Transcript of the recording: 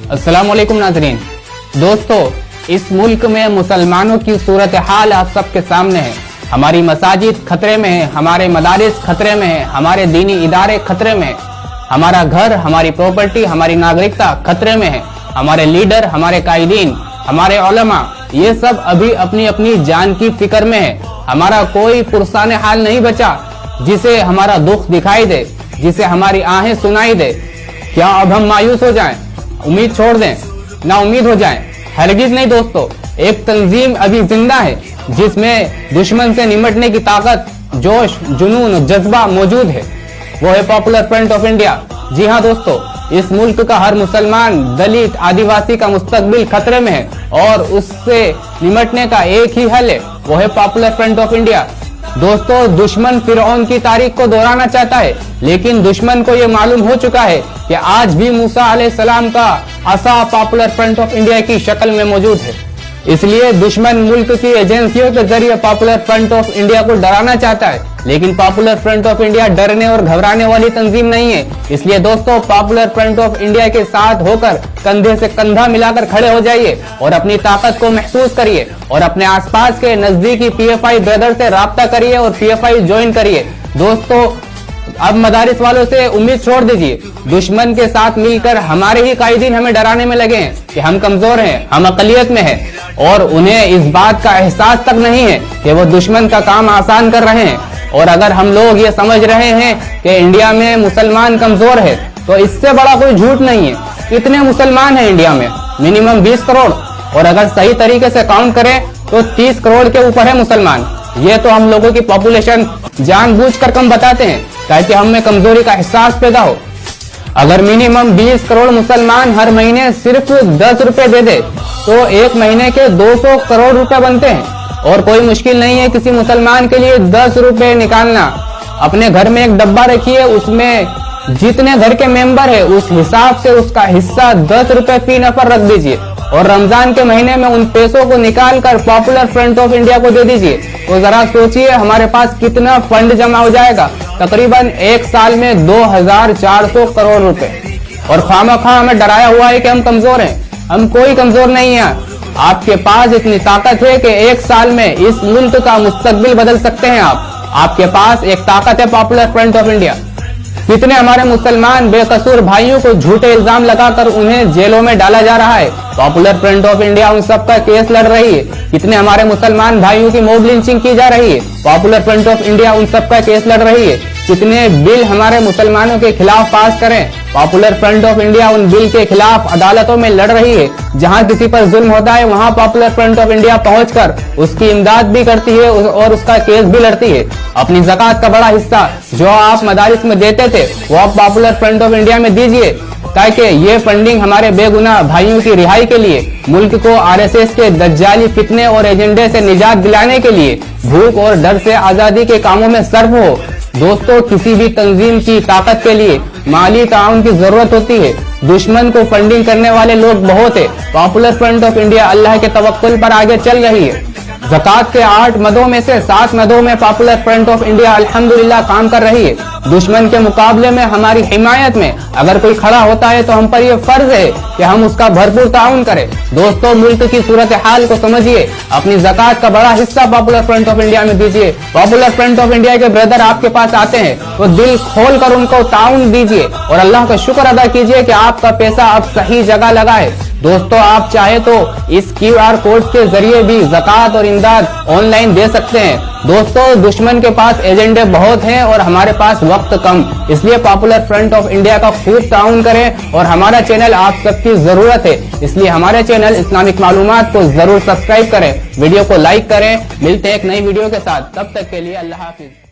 अस्सलाम वालेकुम नाज़रीन। दोस्तों, इस मुल्क में मुसलमानों की सूरत हाल आप सबके सामने है। हमारी मसाजिद खतरे में है, हमारे मदारिस खतरे में है, हमारे दीनी इदारे खतरे में है, हमारा घर, हमारी प्रॉपर्टी, हमारी नागरिकता खतरे में है, हमारे लीडर, हमारे कायदीन, हमारे उलमा, ये सब अभी अपनी अपनी जान की फिक्र में है। हमारा कोई पुरसान हाल नहीं बचा जिसे हमारा दुख दिखाई दे, जिसे हमारी आहें सुनाई दे। क्या अब हम मायूस हो जाएं, उम्मीद छोड़ दें, ना उम्मीद हो जाएं? हरगिज नहीं दोस्तों। एक तंजीम अभी जिंदा है जिसमें दुश्मन से निमटने की ताकत, जोश, जुनून, जज्बा मौजूद है। वो है पॉपुलर फ्रंट ऑफ इंडिया। जी हाँ दोस्तों, इस मुल्क का हर मुसलमान, दलित, आदिवासी का मुस्तकबिल खतरे में है और उससे निमटने का एक ही हल है, वो है पॉपुलर फ्रंट ऑफ इंडिया। दोस्तों, दुश्मन फिरौन की तारीख को दोहराना चाहता है, लेकिन दुश्मन को यह मालूम हो चुका है कि आज भी मूसा अलैहिस्सलाम का असा पॉपुलर फ्रंट ऑफ इंडिया की शक्ल में मौजूद है। इसलिए दुश्मन मुल्क की एजेंसियों के जरिए पॉपुलर फ्रंट ऑफ इंडिया को डराना चाहता है, लेकिन पॉपुलर फ्रंट ऑफ इंडिया डरने और घबराने वाली तंजीम नहीं है। इसलिए दोस्तों, पॉपुलर फ्रंट ऑफ इंडिया के साथ होकर कंधे से कंधा मिलाकर खड़े हो जाइए और अपनी ताकत को महसूस करिए और अपने आसपास के नजदीकी PFI ब्रदर से राब्ता करिए और PFI ज्वाइन करिए। दोस्तों, अब मदारिस वालों से उम्मीद छोड़ दीजिए। दुश्मन के साथ मिलकर हमारे ही कायदीन हमें डराने में लगे हैं कि हम कमजोर हैं, हम अकलियत में हैं, और उन्हें इस बात का एहसास तक नहीं है कि वो दुश्मन का काम आसान कर रहे हैं। और अगर हम लोग ये समझ रहे हैं कि इंडिया में मुसलमान कमजोर है, तो इससे बड़ा कोई झूठ नहीं है। कितने मुसलमान हैं इंडिया में? मिनिमम 20 करोड़, और अगर सही तरीके से काउंट करें तो 30 करोड़ के ऊपर है मुसलमान। ये तो हम लोगों की पॉपुलेशन जानबूझकर कम बताते हैं ताकि हम में कमजोरी का एहसास पैदा हो। अगर मिनिमम 20 करोड़ मुसलमान हर महीने सिर्फ 10 रुपए दे दे तो एक महीने के 200 करोड़ रुपए बनते हैं। और कोई मुश्किल नहीं है किसी मुसलमान के लिए 10 रुपए निकालना। अपने घर में एक डब्बा रखिए, उसमें जितने घर के मेंबर है उस हिसाब से उसका हिस्सा 10 रुपए फी नफर रख दीजिए और रमजान के महीने में उन पैसों को निकाल कर पॉपुलर फ्रंट ऑफ इंडिया को दे दीजिए। तो जरा सोचिए हमारे पास कितना फंड जमा हो जाएगा। तकरीबन एक साल में 2400 करोड़ रुपए। और खामखा हमें डराया हुआ है कि हम कमजोर हैं। हम कोई कमजोर नहीं है। आपके पास इतनी ताकत है कि एक साल में इस मुल्क का मुस्तकबिल बदल सकते हैं आप। आपके पास एक ताकत है पॉपुलर फ्रंट ऑफ इंडिया। कितने हमारे मुसलमान बेकसूर भाइयों को झूठे इल्जाम लगाकर उन्हें जेलों में डाला जा रहा है। पॉपुलर फ्रंट ऑफ इंडिया उन सब का केस लड़ रही है। कितने हमारे मुसलमान भाइयों की मॉब लिंचिंग की जा रही है। पॉपुलर फ्रंट ऑफ इंडिया उन सब का केस लड़ रही है। कितने बिल हमारे मुसलमानों के खिलाफ पास करें, पॉपुलर फ्रंट ऑफ इंडिया उन बिल के खिलाफ अदालतों में लड़ रही है। जहां किसी पर जुल्म होता है वहां पॉपुलर फ्रंट ऑफ इंडिया पहुंचकर उसकी इमदाद भी करती है और उसका केस भी लड़ती है। अपनी ज़कात का बड़ा हिस्सा जो आप मदारिस में देते थे वो आप पॉपुलर फ्रंट ऑफ इंडिया में दीजिए, ताकि ये फंडिंग हमारे बेगुनाह भाइयों की रिहाई के लिए, मुल्क को RSS के दज्जाली फितने और एजेंडे से निजात दिलाने के लिए, भूख और डर से आजादी के कामों में सर्फ हो। दोस्तों, किसी भी तंजीम की ताकत के लिए माली ताउन की जरूरत होती है। दुश्मन को फंडिंग करने वाले लोग बहुत है। पॉपुलर फ्रंट ऑफ इंडिया अल्लाह के तवक्कुल पर आगे चल रही है। ज़कात के 8 मदों में से 7 मदों में पॉपुलर फ्रंट ऑफ इंडिया अल्हम्दुलिल्लाह काम कर रही है। दुश्मन के मुकाबले में हमारी हिमायत में अगर कोई खड़ा होता है तो हम पर यह फर्ज है कि हम उसका भरपूर ताउन करें। दोस्तों, मुल्क की सूरत हाल को समझिए, अपनी ज़कात का बड़ा हिस्सा पॉपुलर फ्रंट ऑफ इंडिया में दीजिए। पॉपुलर फ्रंट ऑफ इंडिया के ब्रदर आपके पास आते हैं तो दिल खोल कर उनको ताउन दीजिए और अल्लाह का शुक्र अदा कीजिए कि आपका पैसा अब सही जगह लगा है। दोस्तों, आप चाहे तो इस QR कोड के जरिए भी ज़कात और इमदाद ऑनलाइन दे सकते हैं। दोस्तों, दुश्मन के पास एजेंडे बहुत हैं और हमारे पास वक्त कम, इसलिए पॉपुलर फ्रंट ऑफ इंडिया का खूब ताउन करें। और हमारा चैनल आप सबकी जरूरत है, इसलिए हमारे चैनल इस्लामिक मालूमात को जरूर सब्सक्राइब करें, वीडियो को लाइक करें। मिलते हैं एक नई वीडियो के साथ, तब तक के लिए अल्लाह हाफिज।